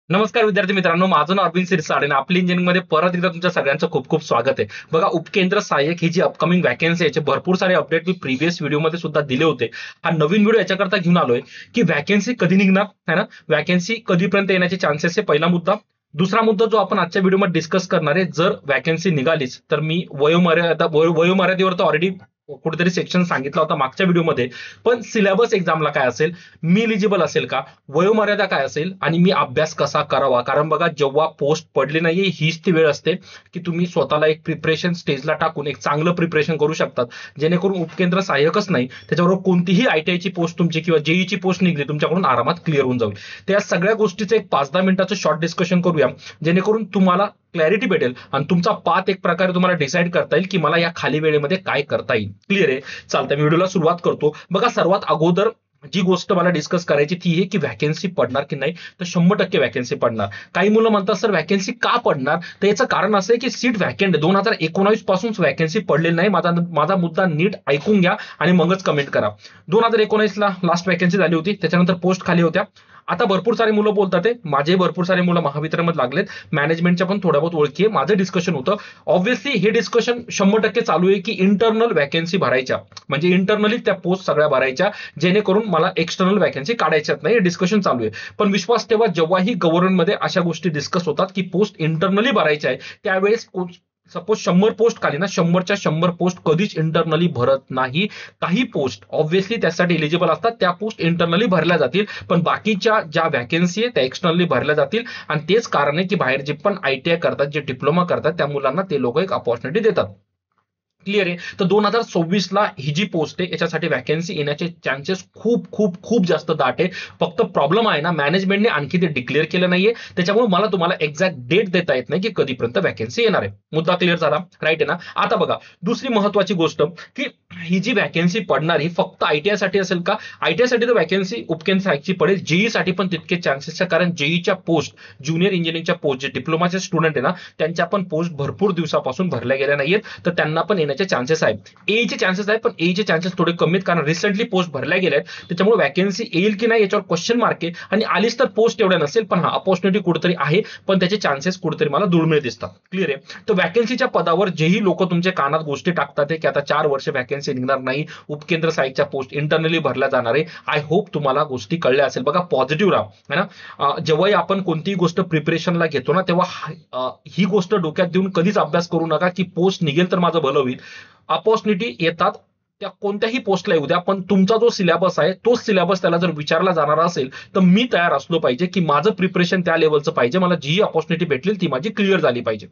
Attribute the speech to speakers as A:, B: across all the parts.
A: नमस्कार विद्यार्थी मित्रांनो, माझं नाव अरविंद सिरसाड आणि आपली इंजिनिअरिंगमध्ये परत एकदा तुमच्या सगळ्यांचं खूप खूप स्वागत आहे. बघा, उपकेंद्र सहाय्यक ही जी अपकमिंग वॅकन्सी आहे, याचे भरपूर सारे अपडेट मी प्रिव्हियस व्हिडिओमध्ये सुद्धा दिले होते. हा नवीन व्हिडिओ याच्याकरता घेऊन आलोय की वॅकन्सी कधी निघणार है ना, वॅकन्सी कधीपर्यंत येण्याचे चान्सेस आहे, पहिला मुद्दा. दुसरा मुद्दा जो आपण आजच्या व्हिडिओमध्ये डिस्कस करणार आहे, जर वॅकन्सी निघालीच तर मी वयोमर्यादेवर तर ऑलरेडी कुठेतरी सेक्शन सांगितला होता मागच्या व्हिडिओमध्ये. पण सिलेबस एक्झामला काय असेल, मी इलिजिबल असेल का, वयोमर्यादा काय असेल आणि मी अभ्यास कसा करावा. कारण बघा, जेव्हा पोस्ट पडली नाहीये हीच ती वेळ असते की तुम्ही स्वतःला एक प्रिपरेशन स्टेजला टाकून एक चांगलं प्रिपरेशन करू शकतात, जेणेकरून उपकेंद्र सहाय्यकच नाही, त्याच्याबरोबर कोणतीही आयटीआयची पोस्ट तुमची किंवा जेईची पोस्ट निघली तुमच्याकडून आरामात क्लिअर होऊन जाईल. त्या सगळ्या गोष्टीचं एक 5-10 मिनिटाचं शॉर्ट डिस्कशन करूया, जेणेकरून तुम्हाला क्लॅरिटी भेटेल आणि तुमचा पाथ एक प्रकारे तुम्हाला डिसाईड करता येईल की मला या खाली वेळेमध्ये काय करता येईल. क्लिअर आहे? चालतं, मी व्हिडिओला सुरुवात करतो. बघा, सर्वात अगोदर जी गोष्ट मला डिस्कस करायची ती आहे की व्हॅकन्सी पडणार की नाही. तर 100% व्हॅकन्सी पडणार. काही मुलं म्हणतात सर व्हॅकन्सी का पडणार, तर याचं कारण असं आहे की सीट व्हॅकंट आहे. 2019 पासून व्हॅकन्सी पडलेली नाही. माझा मुद्दा नीट ऐकून घ्या आणि मगच कमेंट करा. 2019 ला लास्ट व्हॅकन्सी झाली होती, त्याच्यानंतर पोस्ट खाली होत्या. आता भरपूर सारे मुलं बोलतात, माझे भरपूर सारे मुलं महावितरणमध्ये लागलेत, मॅनेजमेंटच्या पण थोड्या बहुत ओळखी आहे. माझं डिस्कशन होतं, ऑब्व्हियसली हे डिस्कशन 100% चालू आहे की इंटरनल व्हॅकन्सी भरायच्या, म्हणजे इंटरनली त्या पोस्ट सगळ्या भरायच्या, जेणेकरून मला एक्सटर्नल व्हॅकन्सी काढायच्याच नाही. हे डिस्कशन चालू आहे. पण विश्वास ठेवा, जेव्हाही गव्हर्नमेंटमध्ये अशा गोष्टी डिस्कस होतात की पोस्ट इंटरनली भरायच्या आहे, त्यावेळेस सपोज 100 पोस्ट खाली ना, 100च्या 100 पोस्ट कधीच इंटरनली भरत नाही. काही पोस्ट ऑब्व्हियसली त्यासाठी एलिजिबल असतात, त्या पोस्ट इंटरनली भरल्या जातील, पण बाकीच्या ज्या व्हॅकन्सी आहे त्या एक्सटर्नली भरल्या जातील. आणि तेच कारण आहे की बाहेर जे पण आयटीआय करतात, जे डिप्लोमा करतात, त्या मुलांना ते लोक एक अपॉर्च्युनिटी देतात. क्लिअर आहे? तर 2026 ला ही जी पोस्ट आहे याच्यासाठी व्हॅकन्सी येण्याचे चान्सेस खूप खूप खूप जास्त दाट आहे. फक्त प्रॉब्लेम आहे ना, मॅनेजमेंटने आणखी ते डिक्लेअर केलं नाहीये, त्याच्यामुळे मला तुम्हाला एक्झॅक्ट डेट देता येत नाही की कधीपर्यंत व्हॅकन्सी येणार आहे. मुद्दा क्लिअर झाला, राईट आहे ना? आता बघा, दुसरी महत्वाची गोष्ट की ही जी व्हॅकन्सी पडणार ही फक्त आयटीआय साठी असेल का? आयटीआय साठी तर व्हॅकन्सी उपकेंद्र सहाय्यकची पडेल, जेई साठी पण तितके चान्सेस आहे. कारण जेईच्या पोस्ट, ज्युनियर इंजिनिअरिंगच्या पोस्ट, जे डिप्लोमाचे स्टुडंट आहे ना, त्यांच्या पण पोस्ट भरपूर दिवसापासून भरल्या गेल्या नाहीयेत, तर त्यांना पण येण्याचे चान्सेस आहेत. एईचे चान्सेस आहेत, पण एईचे चान्सेस थोडे कमी आहेत, कारण रिसेंटली पोस्ट भरल्या गेल्या आहेत. त्याच्यामुळे व्हॅकन्सी येईल की नाही याच्यावर क्वेश्चन मार्क आहे. आणि आलीच तर पोस्ट एवढ्या नसेल, पण हा अपॉर्च्युनिटी कुठेतरी आहे, पण त्याचे चान्सेस कुठेतरी मला दुर्मिळ दिसतात. क्लिअर आहे? तर व्हॅकन्सीच्या पदावर जेही लोक तुमच्या कानात गोष्टी टाकतात की आता 4 वर्ष व्हॅकन्सी निघणार नाही, उपकेंद्र सहाय्यकच्या पोस्ट इंटरनली भरल्या जाणार आहे. आय होप तुम्हाला गोष्टी कळल्या असेल. बघा, पॉझिटिव्ह राहा, है ना? जेव्हाही आपण कोणतीही गोष्ट प्रिपरेशनला घेतो ना, तेव्हा ही गोष्ट डोक्यात देऊन कधीच अभ्यास करू नका की पोस्ट निघेल तर माझं भलं होईल. अपॉर्च्युनिटी येतात, त्या कोणत्याही पोस्टला येऊ द्या, पण तुमचा जो सिलेबस आहे तोच सिलेबस त्याला जर विचारला जाणार असेल, तर मी तयार असलो पाहिजे की माझं प्रिपरेशन त्या लेवलचं पाहिजे, मला जी अपॉर्च्युनिटी भेटली ती माझी क्लिअर झाली पाहिजे.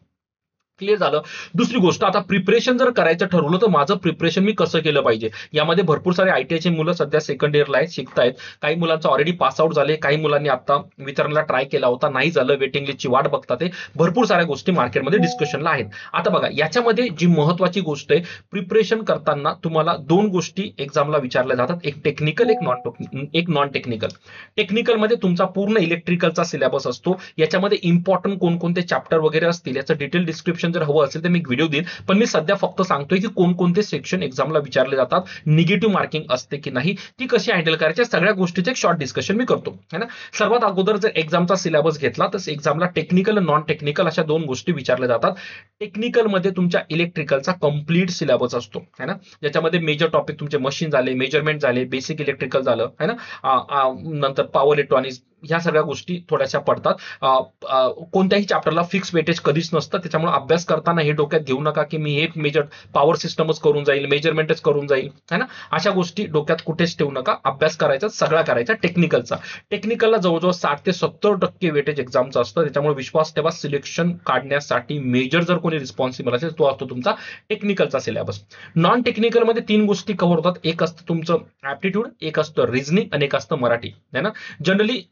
A: क्लिअर झालं? दुसरी गोष्ट, आता प्रिपरेशन जर करायचं ठरवलं तर माझं प्रिपरेशन मी कसं केलं पाहिजे. यामध्ये भरपूर सारे आयटीआयचे मुलं सध्या सेकंड इयरला आहेत, शिकतायत. काही मुलांचं ऑलरेडी पास आउट झाले, काही मुलांनी आता वितरणला ट्राय केला होता, नाही झालं, वेटिंग लिस्टची वाट बघतात. भरपूर साऱ्या गोष्टी मार्केटमध्ये डिस्कशनला आहेत. आता बघा, याच्यामध्ये जी महत्वाची गोष्ट आहे, प्रिपरेशन करताना तुम्हाला 2 गोष्टी एक्झामला विचारल्या जातात, एक टेक्निकल, एक नॉन टेक्निकल. टेक्निकलमध्ये तुमचा पूर्ण इलेक्ट्रिकलचा सिलेबस असतो. याच्यामध्ये इम्पॉर्टंट कोणकोणते चॅप्टर वगैरे असतील याचं डिटेल डिस्क्रिप्शन जर हवं असेल तर मी व्हिडिओ देईन, पण मी सध्या फक्त सांगतोय की कोणकोणते सेक्शन एक्झामला विचारले जातात, निगेटिव्ह मार्किंग असते की नाही, ती कशी हँडल करायची, सगळ्या गोष्टीचे एक शॉर्ट डिस्कशन मी करतो, है ना? सर्वात अगोदर जर एक्झामचा सिलेबस घेतला तर एक्झामला टेक्निकल आणि नॉन टेक्निकल अशा 2 गोष्टी विचारल्या जातात. टेक्निकलमध्ये तुमच्या इलेक्ट्रिकलचा कंप्लीट सिलेबस असतो, है ना? ज्याच्यामध्ये मेजर टॉपिक तुमचे मशीन झाले, मेजरमेंट झाले, बेसिक इलेक्ट्रिकल झालं, है ना? नंतर पॉवर इलेक्ट्रॉनिक्स, ह्या सगळ्या गोष्टी थोड्याशा पडतात. कोणत्याही चॅप्टरला फिक्स वेटेज कधीच नसतं, त्याच्यामुळे अभ्यास करताना हे डोक्यात घेऊ नका की मी हे मेजर पॉवर सिस्टमच करून जाईल, मेजरमेंटच करून जाईल, है ना? अशा गोष्टी डोक्यात कुठेच ठेवू नका. अभ्यास करायचा सगळा करायचा टेक्निकलचा. टेक्निकलला जवळजवळ 60 ते 70% वेटेज एक्झामचं असतं, त्याच्यामुळे विश्वास ठेवा, सिलेक्शन काढण्यासाठी मेजर जर कोणी रिस्पॉन्सिबल असेल तो असतो तुमचा टेक्निकलचा सिलेबस. नॉन टेक्निकलमध्ये 3 गोष्टी कव्हर होतात, एक असतं तुमचं ऍप्टिट्यूड, एक असतं रिझनिंग आणि एक असतं मराठी, है ना? जनरली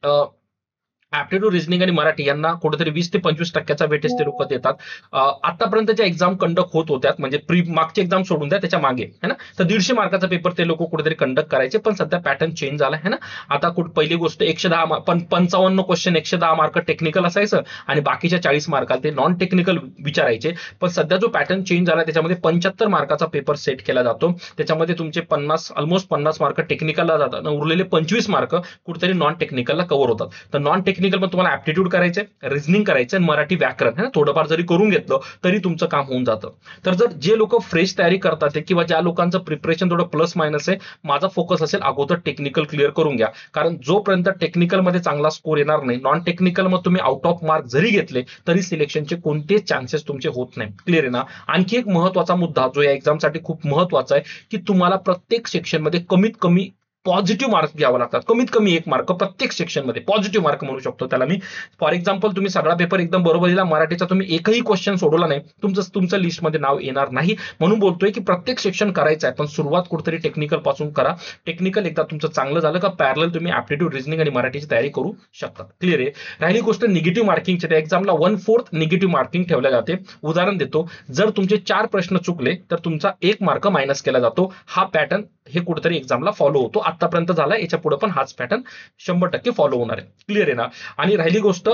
A: ऍप्टिट्यूड, रिझनिंग आणि मराठी यांना कुठेतरी 20 ते 25% वेटेज ते लोक देतात. आतापर्यंतच्या एक्झाम कंडक्ट होत होत्या, म्हणजे मागची एक्झाम सोडून द्या, त्याच्या मागे, है ना? तर 150 मार्काचा पेपर ते लोक कुठेतरी कंडक्ट करायचे, पण सध्या पॅटर्न चेंज झाला, है ना? आता पहिली गोष्ट 110 55 क्वेश्चन 110 मार्क टेक्निकल असायचं आणि बाकीच्या 40 मार्काला ते नॉन टेक्निकल विचारायचे. पण सध्या जो पॅटर्न चेंज झाला त्याच्यामध्ये 75 मार्काचा पेपर सेट केला जातो, त्याच्यामध्ये तुमचे 50 ऑलमोस्ट 50 मार्क टेक्निकलला जातात, उरलेले 25 मार्क कुठेतरी नॉन टेक्निकलला कव्हर होतात. तर नॉन टेक्निकल पण तुम्हाला ऍप्टिट्यूड करायचे, रिझनिंग करायचे आणि मराठी व्याकरण है ना थोडंफार जरी करून घेतलं तरी तुमचं काम होऊन जातं. तर जर जे लोक फ्रेश तयारी करतात किंवा ज्या लोकांचं प्रिपरेशन थोडं प्लस मायनस आहे, माझा फोकस असेल अगोदर टेक्निकल क्लिअर करून घ्या. कारण जोपर्यंत टेक्निकल मध्ये चांगला स्कोर येणार नाही, नॉन टेक्निकल मध्ये तुम्ही आउट ऑफ मार्क जरी घेतले तरी सिलेक्शनचे कोणतेच चान्सेस तुमचे होत नाही. क्लिअर आहे ना. आणखी एक महत्वाचा मुद्दा जो या एक्झामसाठी खूप महत्वाचा आहे की तुम्हाला प्रत्येक सेक्शनमध्ये कमीत कमी पॉझिटिव्ह मार्क घ्यावा लागतात. कमीत कमी 1 मार्क प्रत्येक सेक्शनमध्ये पॉझिटिव्ह मार्क म्हणू शकतो त्याला मी. फॉर एक्झाम्पल तुम्ही सगळा पेपर एकदम बरोबर दिला, मराठीचा तुम्ही एकही क्वेश्चन सोडवला नाही, तुमचं लिस्टमध्ये नाव येणार नाही. म्हणून बोलतोय की प्रत्येक सेक्शन करायचं आहे, पण सुरुवात कुठेतरी टेक्निकल पासून करा. टेक्निकल एकदा तुमचं चांगलं झालं का पॅरलल तुम्ही ऍप्टिट्यूड, रिझनिंग आणि मराठीची तयारी करू शकता. क्लिअर आहे. राहिली गोष्ट निगेटिव्ह मार्किंगची. त्या एक्झामला 1/4 निगेटिव्ह मार्किंग ठेवल्या जाते. उदाहरण देतो, जर तुमचे 4 प्रश्न चुकले तर तुमचा 1 मार्क मायनस केला जातो. हा पॅटर्न हे कुठेतरी एक्झामला फॉलो होतो. आतापर्यंत झाला, याच्या पुढे पण हाच पॅटर्न 100% फॉलो होणार आहे. क्लिअर आहे ना. आणि राहिली गोष्ट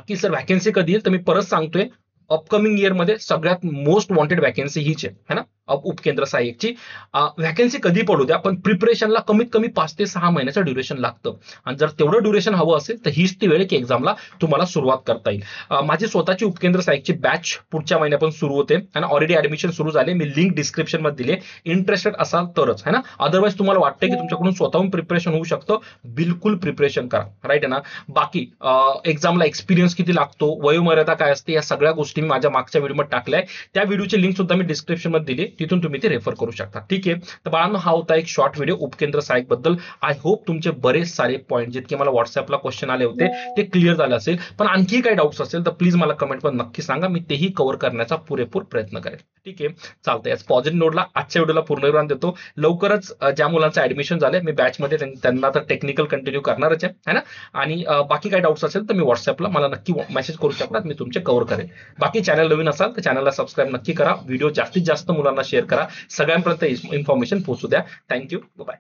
A: की सर व्हॅकन्सी कधी येईल, तर मी परत सांगतोय अपकमिंग इयर मध्ये सगळ्यात मोस्ट वॉन्टेड व्हॅकन्सी हीच आहे ना उपकेंद्र सहाय्यकची. व्हॅकन्सी कधी पडू द्या, पण प्रिपरेशनला कमीत कमी 5 ते 6 महिन्याचं ड्युरेशन लागतं. आणि जर तेवढं ड्युरेशन हवं असेल तर हीच ती वेळ की एक्झामला तुम्हाला सुरुवात करता येईल. माझी स्वतःची उपकेंद्र सहाय्यकची बॅच पुढच्या महिन्यापासून सुरू होते आणि ऑलरेडी ऍडमिशन सुरू झाले. मी लिंक डिस्क्रिप्शन मध्ये दिले, इंटरेस्टेड असाल तरच है ना. अदरवाईज तुम्हाला वाटतं की तुमच्याकडून स्वतःहून प्रिपरेशन होऊ शकतं, बिलकुल प्रिपरेशन करा. राईट आहे ना. बाकी एक्झामला एक्सपिरियन्स किती लागतो, वयोमर्यादा काय असते, या सगळ्या गोष्टी मी माझ्या मागच्या व्हिडिओमध्ये टाकल्या आहे. त्या व्हिडिओची लिंक सुद्धा मी डिस्क्रिप्शन मध्ये दिली, तिथून तुम्ही ते रेफर करू शकता. ठीक आहे. तर बाळांनो, हा होता एक शॉर्ट व्हिडिओ उपकेंद्र सहाय्यक बद्दल. आय होप तुमचे बरेच सारे पॉईंट जितके मला व्हॉट्सअपला क्वेश्चन आले होते ते क्लिअर झाले असेल. पण आणखी काही डाऊट्स असेल तर प्लीज मला कमेंट मध्ये नक्की सांगा, मी तेही कव्हर करण्याचा पुरेपूर प्रयत्न करेन. ठीक आहे. चालतंय. याच पॉझिटिव्ह नोटला आजच्या व्हिडिओला पूर्णविराम देतो. लवकरच ज्या मुलांचं ऍडमिशन झालंय मी बॅचमध्ये त्यांना तर टेक्निकल कंटिन्यू करणारच आहे ना. आणि बाकी काही डाऊट्स असेल तर मी व्हॉट्सअपला मला नक्की मेसेज करू शकतात, मी तुमचे कव्हर करेन. बाकी चॅनल नवीन असाल तर चॅनलला सबस्क्राईब नक्की करा. व्हिडिओ जास्तीत जास्त मुलांना शेअर करा, सगळ्यांपर्यंत इन्फॉर्मेशन पोहोचू द्या. थँक्यू. बाय.